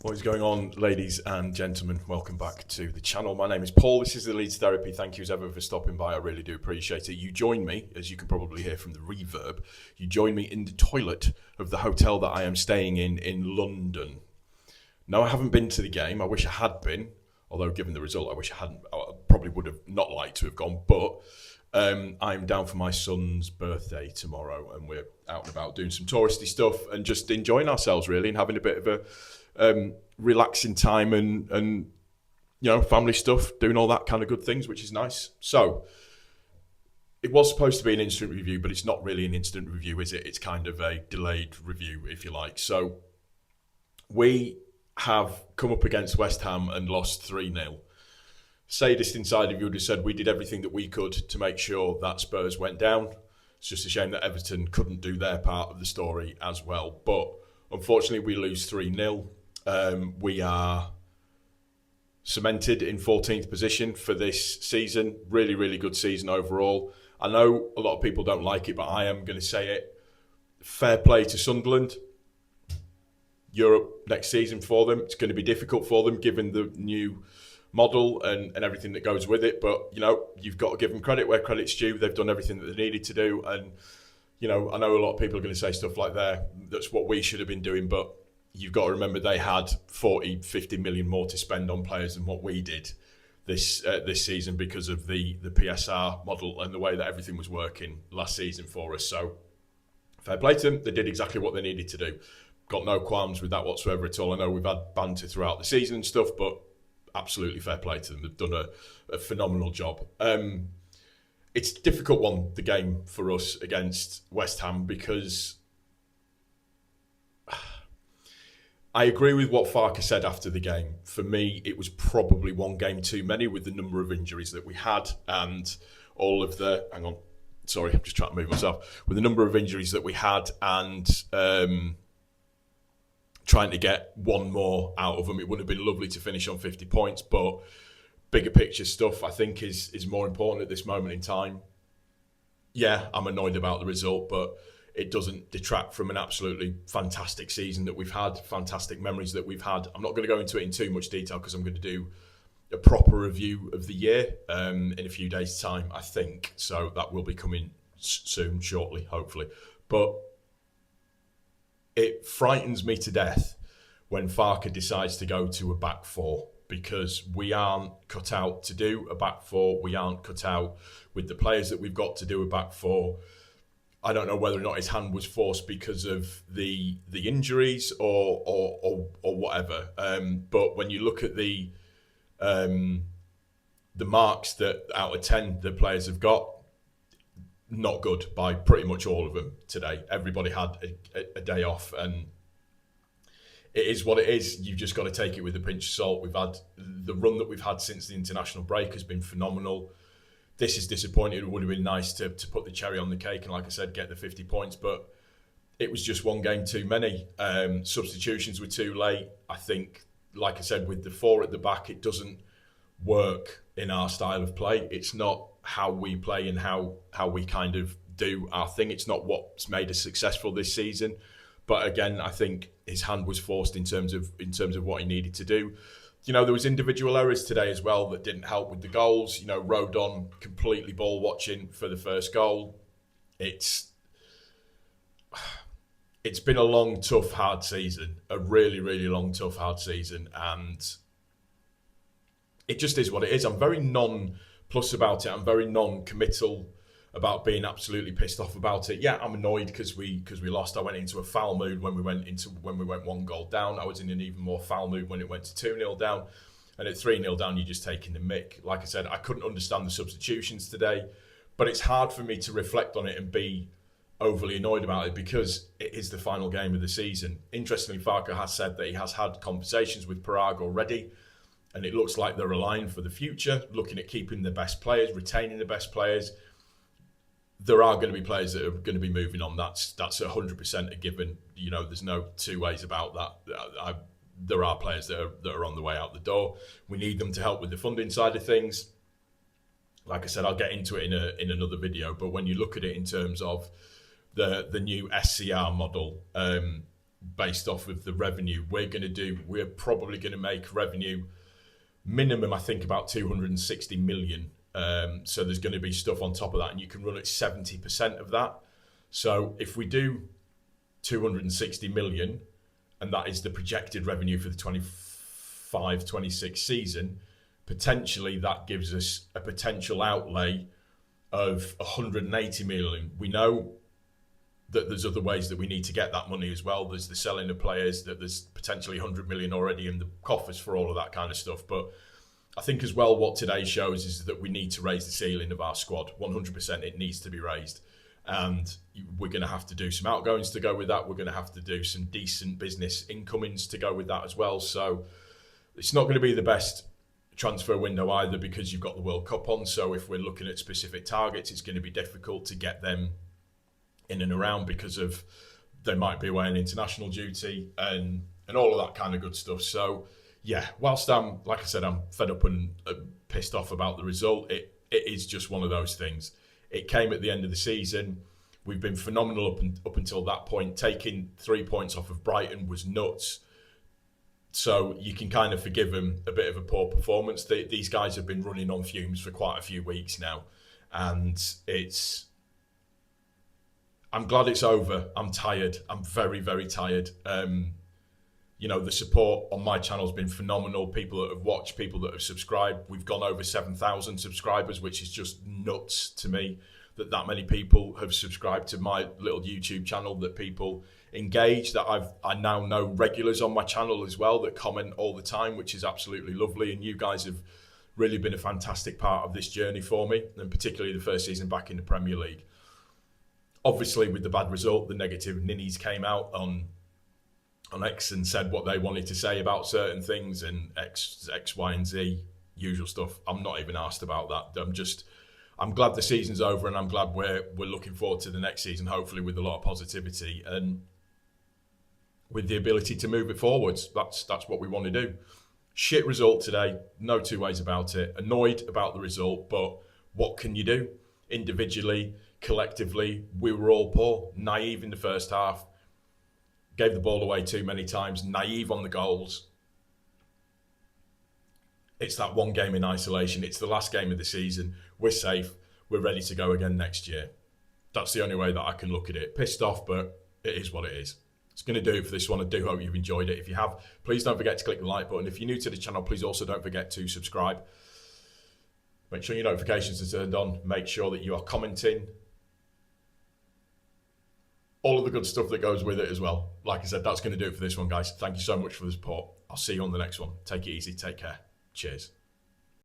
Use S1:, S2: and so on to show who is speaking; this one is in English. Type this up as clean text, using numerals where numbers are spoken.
S1: What is going on, ladies and gentlemen? Welcome back to the channel. My name is Paul. This is the Leeds Therapy. Thank you as ever for stopping by. I really do appreciate it. You join me, as you can probably hear from the reverb, you join me in the toilet of the hotel that I am staying in London. No, I haven't been to the game. I wish I had been, although given the result, I wish I hadn't. I probably would have not liked to have gone, but I'm down for my son's birthday tomorrow, and we're out and about doing some touristy stuff and just enjoying ourselves, really, and having a bit of a relaxing time and family stuff, doing all that kind of good things, which is nice. So it was supposed to be an instant review, but it's not really an instant review, is it? It's kind of a delayed review, if you like. So we have come up against West Ham and lost 3-0. Sadist inside of you would have said we did everything that we could to make sure that Spurs went down. It's just a shame that Everton couldn't do their part of the story as well. But unfortunately, we lose 3-0. We are cemented in 14th position for this season. Really, really good season overall. I know a lot of people don't like it, but I am going to say it. Fair play to Sunderland. Europe next season for them. It's going to be difficult for them given the new model and everything that goes with it. But, you've got to give them credit where credit's due. They've done everything that they needed to do. And, I know a lot of people are going to say stuff like that's what we should have been doing. But you've got to remember they had 40, 50 million more to spend on players than what we did this season because of the PSR model and the way that everything was working last season for us. So fair play to them. They did exactly what they needed to do. Got no qualms with that whatsoever at all. I know we've had banter throughout the season and stuff, but absolutely fair play to them. They've done a phenomenal job. It's a difficult one, the game for us against West Ham, because I agree with what Farke said after the game. For me, it was probably one game too many with the number of injuries that we had and all of the... Hang on. Sorry, I'm just trying to move myself. With the number of injuries that we had and trying to get one more out of them, it would have been lovely to finish on 50 points, but bigger picture stuff, I think, is more important at this moment in time. Yeah, I'm annoyed about the result, but it doesn't detract from an absolutely fantastic season that we've had, fantastic memories that we've had. I'm not going to go into it in too much detail because I'm going to do a proper review of the year in a few days' time, I think. So that will be coming soon, shortly, hopefully. But it frightens me to death when Farke decides to go to a back four, because we aren't cut out to do a back four. We aren't cut out with the players that we've got to do a back four. I don't know whether or not his hand was forced because of the injuries or whatever. But when you look at the marks that out of 10 the players have got, not good by pretty much all of them today. Everybody had a day off, and it is what it is. You've just got to take it with a pinch of salt. We've had the run that we've had since the international break has been phenomenal. This is disappointing. It would have been nice to put the cherry on the cake and, like I said, get the 50 points, but it was just one game too many. Substitutions were too late. I think, like I said, with the four at the back, it doesn't work in our style of play. It's not how we play and how we kind of do our thing. It's not what's made us successful this season. But again, I think his hand was forced in terms of what he needed to do. There was individual errors today as well that didn't help with the goals. Rodon completely ball watching for the first goal. It's been a long, tough, hard season. A really, really long, tough, hard season. And it just is what it is. I'm very non-plus about it. I'm very non-committal about being absolutely pissed off about it. Yeah, I'm annoyed because we lost. I went into a foul mood when we went one goal down. I was in an even more foul mood when it went to 2-0 down. And at 3-0 down, you're just taking the mick. Like I said, I couldn't understand the substitutions today, but it's hard for me to reflect on it and be overly annoyed about it because it is the final game of the season. Interestingly, Farke has said that he has had conversations with Parag already, and it looks like they're aligned for the future, looking at keeping the best players, retaining the best players. There are going to be players that are going to be moving on. That's 100% a given. There's no two ways about that. There are players that are on the way out the door. We need them to help with the funding side of things. Like I said, I'll get into it in another video. But when you look at it in terms of the new SCR model, based off of the revenue. We're probably going to make revenue minimum, I think, about 260 million. So there's going to be stuff on top of that, and you can run at 70% of that. So if we do 260 million, and that is the projected revenue for the 25-26 season, potentially that gives us a potential outlay of 180 million. We know that there's other ways that we need to get that money as well. There's the selling of players, that there's potentially 100 million already in the coffers for all of that kind of stuff. But I think as well what today shows is that we need to raise the ceiling of our squad. 100% it needs to be raised. And we're going to have to do some outgoings to go with that. We're going to have to do some decent business incomings to go with that as well. So it's not going to be the best transfer window either, because you've got the World Cup on. So if we're looking at specific targets, it's going to be difficult to get them in and around, because of they might be away on international duty and all of that kind of good stuff. So yeah, whilst I'm, like I said, I'm fed up and pissed off about the result, it is just one of those things. It came at the end of the season. We've been phenomenal up until that point. Taking 3 points off of Brighton was nuts. So you can kind of forgive them a bit of a poor performance. These guys have been running on fumes for quite a few weeks now, and I'm glad it's over. I'm tired. I'm very, very tired. The support on my channel has been phenomenal. People that have watched, people that have subscribed. We've gone over 7,000 subscribers, which is just nuts to me that many people have subscribed to my little YouTube channel, that people engage, that I now know regulars on my channel as well that comment all the time, which is absolutely lovely. And you guys have really been a fantastic part of this journey for me, and particularly the first season back in the Premier League. Obviously, with the bad result, the negative ninnies came out on X and said what they wanted to say about certain things, and X, Y, and Z, usual stuff. I'm not even asked about that. I'm glad the season's over, and I'm glad we're looking forward to the next season, hopefully with a lot of positivity and with the ability to move it forwards. That's what we want to do. Shit result today, no two ways about it. Annoyed about the result, but what can you do? Individually, collectively, we were all poor. Naive in the first half. Gave the ball away too many times. Naive on the goals. It's that one game in isolation. It's the last game of the season. We're safe. We're ready to go again next year. That's the only way that I can look at it. Pissed off, but it is what it is. It's going to do it for this one. I do hope you've enjoyed it. If you have, please don't forget to click the like button. If you're new to the channel, please also don't forget to subscribe. Make sure your notifications are turned on. Make sure that you are commenting. All of the good stuff that goes with it as well. Like I said, that's going to do it for this one, guys. Thank you so much for the support. I'll see you on the next one. Take it easy. Take care. Cheers.